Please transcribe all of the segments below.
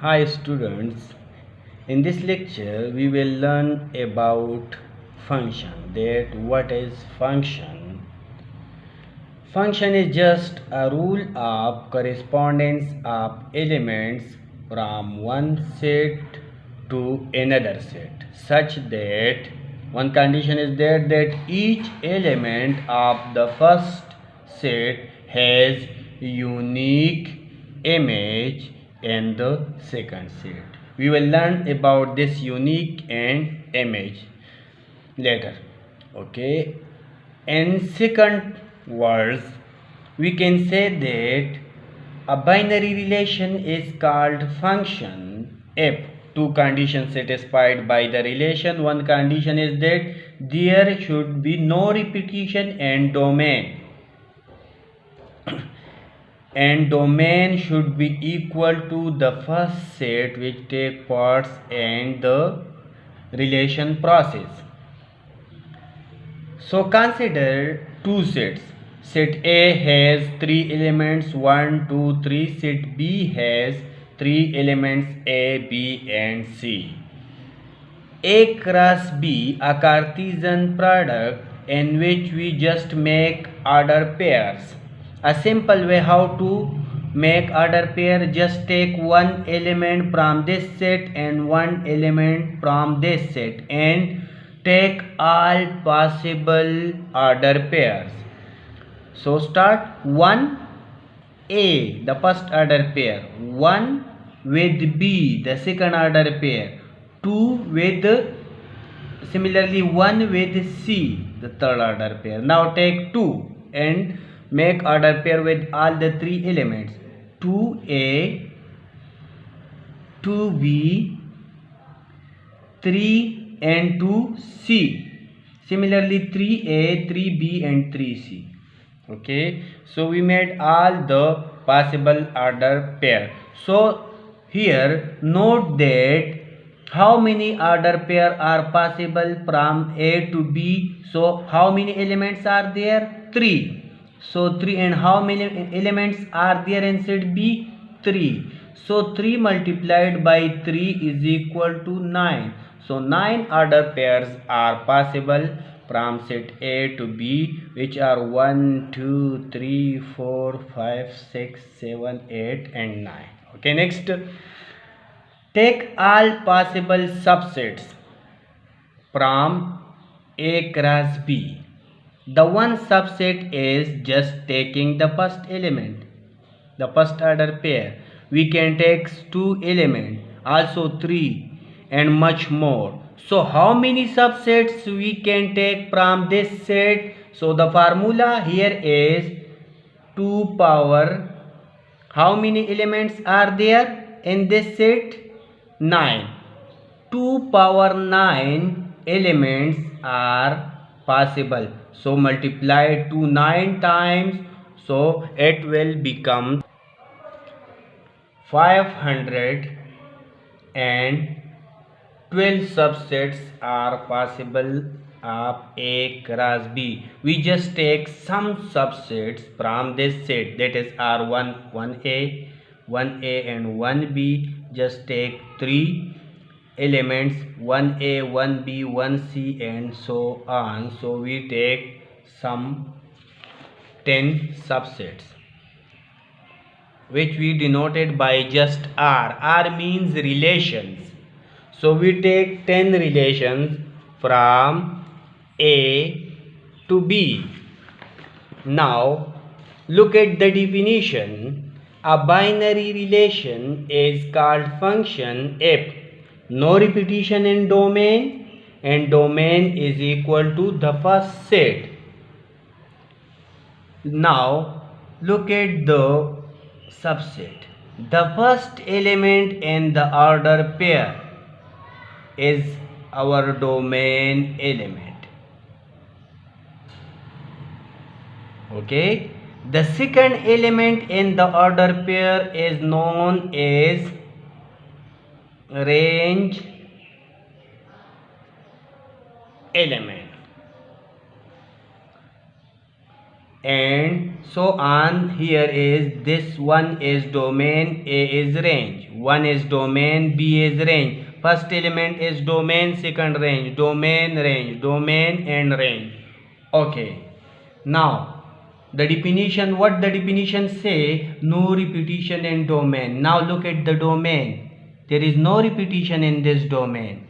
Hi students, in this lecture we will learn about function. That what is function? Function is just a rule of correspondence of elements from one set to another set, such that one condition is there that each element of the first set has unique image in the second set. We will learn about this unique and image later. Okay, in second words, we can say that a binary relation is called function if two conditions satisfied by the relation. One condition is that there should be no repetition and domain should be equal to the first set which take parts in the relation process. So consider two sets. Set A has three elements 1, 2, 3. Set B has three elements A, B and C. A cross B, a Cartesian product in which we just make order pairs. A simple way how to make order pair, just take one element from this set and one element from this set and take all possible order pairs. So start 1A, the first order pair, 1 with B, the second order pair, 2 with, similarly 1 with C, the third order pair. Now take 2 and make order pair with all the three elements, 2A, 2B, 3 and 2C. Similarly 3A, 3B and 3C. Okay, so we made all the possible order pair. So here note that how many order pair are possible from A to B. So how many elements are there? 3. So 3, and how many elements are there in set B? 3. So 3 multiplied by 3 is equal to 9. So 9 order pairs are possible from set A to B, which are 1, 2, 3, 4, 5, 6, 7, 8 and 9. Okay, next, take all possible subsets from A cross B. The one subset is just taking the first element, the first order pair. We can take 2 elements, also 3 and much more. So how many subsets we can take from this set? So the formula here is 2 power, how many elements are there in this set? 9. 2 power 9 elements are possible. So multiply 2 9 times, so it will become 512 subsets are possible of A cross B. We just take some subsets from this set, that is R1, 1A, 1A and 1B. Just take 3 elements 1A, 1B, 1C and so on. So we take some 10 subsets, which we denoted by just R. R means relations. So we take 10 relations from A to B. Now look at the definition. A binary relation is called function if no repetition in domain and domain is equal to the first set. Now look at the subset. The first element in the order pair is our domain element. Okay, the second element in the order pair is known as range element, and so on. Here is this one is domain, A is range, One is domain, B is range. First element is domain, second range, domain, range, domain and range. Okay. Now the definition, what the definition say? No repetition in domain. Now look at the domain. There is no repetition in this domain.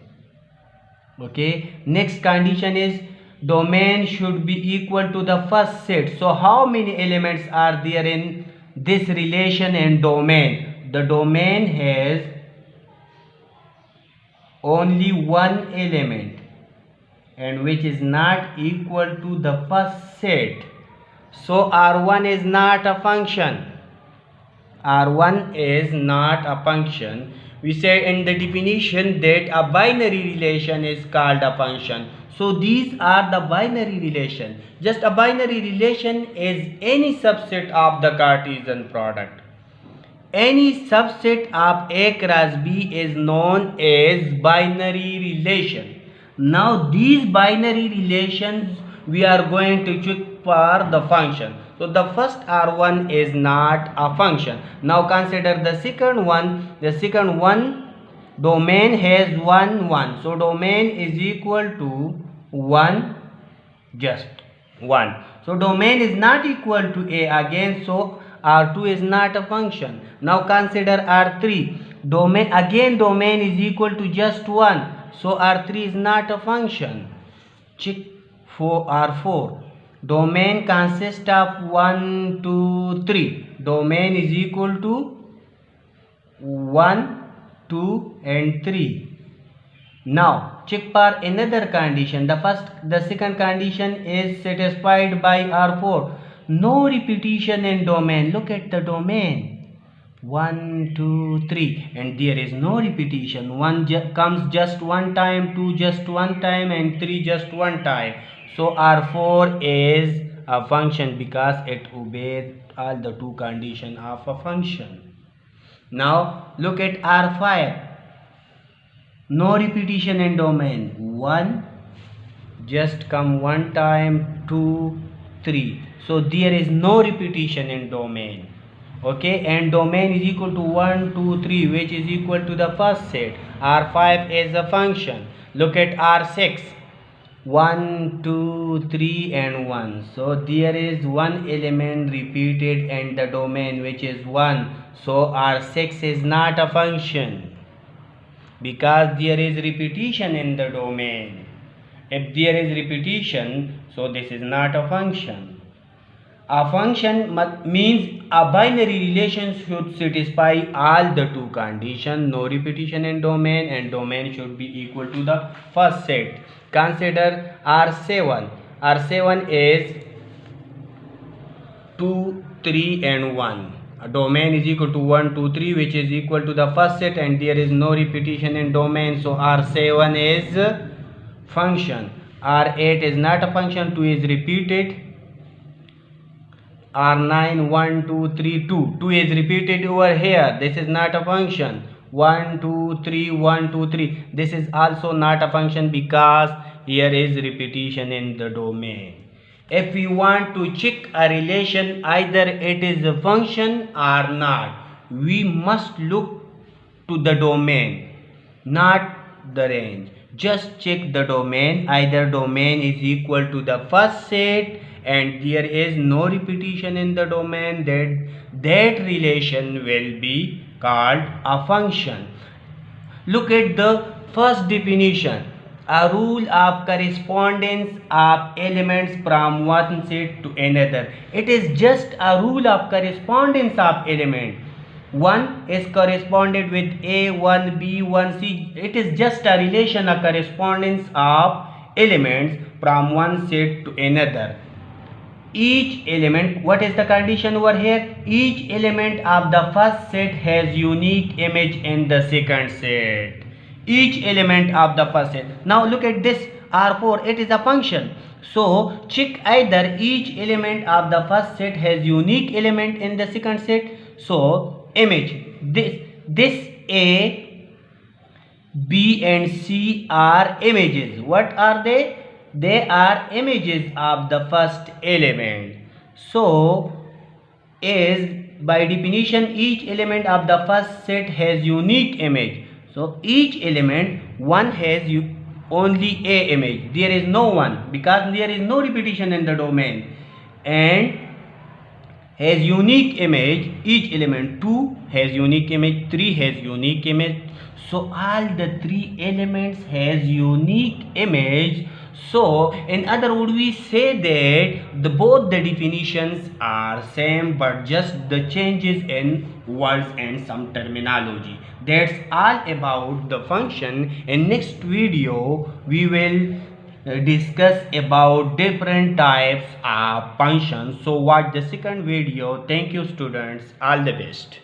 Okay. Next condition is domain should be equal to the first set. So how many elements are there in this relation and domain? The domain has only one element and which is not equal to the first set. So R1 is not a function. R1 is not a function. We say in the definition that a binary relation is called a function. So these are the binary relation. Just a binary relation is any subset of the Cartesian product. Any subset of A cross B is known as binary relation. Now these binary relations we are going to check for the function. So the first R1 is not a function. Now consider the second one. The second one, domain has 1. So domain is equal to 1, just 1. So domain is not equal to A again. So R2 is not a function. Now consider R3. Domain is equal to just 1. So R3 is not a function. Check for R4. Domain consists of 1, 2, 3. Domain is equal to 1, 2 and 3. Now check for another condition. The second condition is satisfied by R4. No repetition in domain. Look at the domain. 1, 2, 3 and there is no repetition. 1 comes just one time, 2 just one time and 3 just one time. So R4 is a function because it obeys all the two conditions of a function. Now look at R5. No repetition in domain. 1 just come one time, 2, 3. So there is no repetition in domain. Okay, and domain is equal to 1, 2, 3 which is equal to the first set. R5 is a function. Look at R6. 1, 2, 3 and 1. So there is one element repeated in the domain which is 1. So R6 is not a function because there is repetition in the domain. If there is repetition, so this is not a function. A function means a binary relation should satisfy all the two conditions. No repetition in domain and domain should be equal to the first set. Consider R7. R7 is 2, 3 and 1. A domain is equal to 1, 2, 3 which is equal to the first set and there is no repetition in domain. So R7 is function. R8 is not a function. 2 is repeated. R9 1, 2, 3, 2. 2 is repeated over here. This is not a function. 1, 2, 3, 1, 2, 3. This is also not a function because here is repetition in the domain. If we want to check a relation, either it is a function or not, we must look to the domain, not the range. Just check the domain. Either domain is equal to the first set and there is no repetition in the domain, that relation will be called a function. Look at the first definition. A rule of correspondence of elements from one set to another. It is just a rule of correspondence of element. 1 is corresponded with A, 1, B, 1, C. It is just a relation, a correspondence of elements from one set to another. Each element, what is the condition over here? Each element of the first set has unique image in the second set. Each element of the first set. Now look at this R4, it is a function. So check either each element of the first set has unique element in the second set. So image, this A, B and C are images. What are they? They are images of the first element. So is by definition each element of the first set has unique image. So each element one has only a image. There is no one because there is no repetition in the domain, and has unique image. Each element 2 has unique image, 3 has unique image. So all the 3 elements has unique image. So in other words, we say that both the definitions are same, but just the changes in words and some terminology. That's all about the function. In next video we will discuss about different types of functions. So watch the second video. Thank you students, all the best.